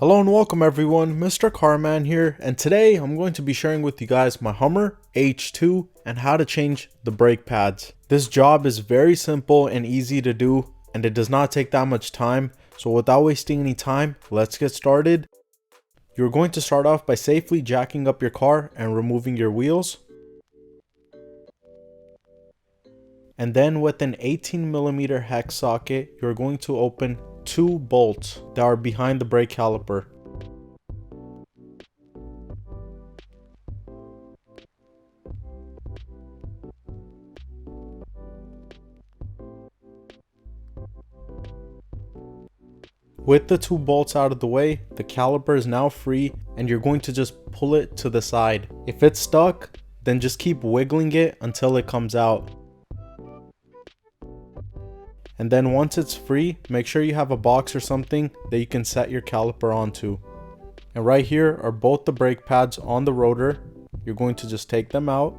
Hello and welcome everyone, MrCarMAN here, and today I'm going to be sharing with you guys my Hummer H2 and how to change the brake pads. This job is very simple and easy to do, and it does not take that much time, so without wasting any time, let's get started. You're going to start off by safely jacking up your car and removing your wheels. And then with an 18mm hex socket, you're going to open two bolts that are behind the brake caliper. With the two bolts out of the way, the caliper is now free and you're going to just pull it to the side. If it's stuck, then just keep wiggling it until it comes out. And then once it's free, make sure you have a box or something that you can set your caliper onto. And right here are both the brake pads on the rotor. You're going to just take them out.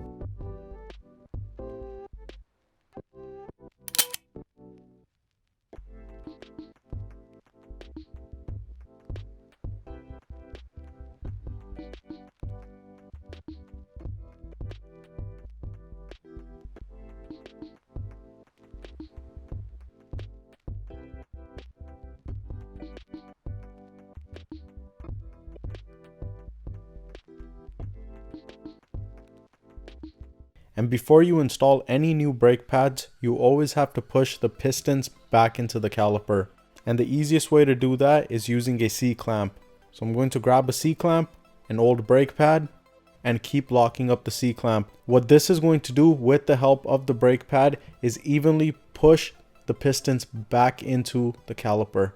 And before you install any new brake pads, you always have to push the pistons back into the caliper. And the easiest way to do that is using a C-clamp. So I'm going to grab a C-clamp, an old brake pad, and keep locking up the C-clamp. What this is going to do with the help of the brake pad is evenly push the pistons back into the caliper.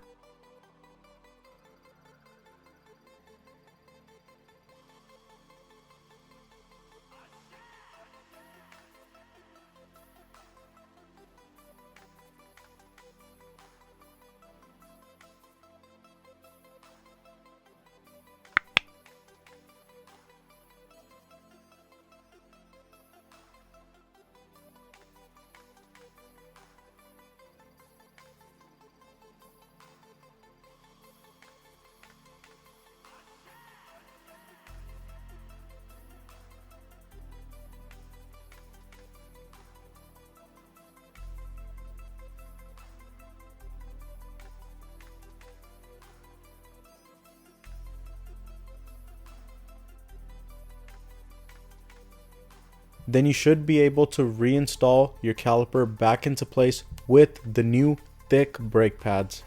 Then you should be able to reinstall your caliper back into place with the new thick brake pads.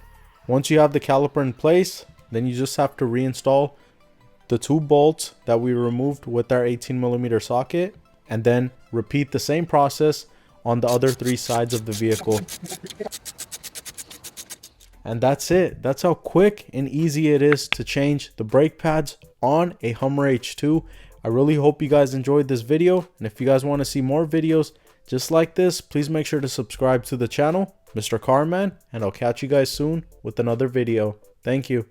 Once you have the caliper in place, then you just have to reinstall the two bolts that we removed with our 18mm socket, and then repeat the same process on the other three sides of the vehicle. And that's it. That's how quick and easy it is to change the brake pads on a Hummer H2. I really hope you guys enjoyed this video, and if you guys want to see more videos just like this, please make sure to subscribe to the channel, MrCarMAN, and I'll catch you guys soon with another video. Thank you.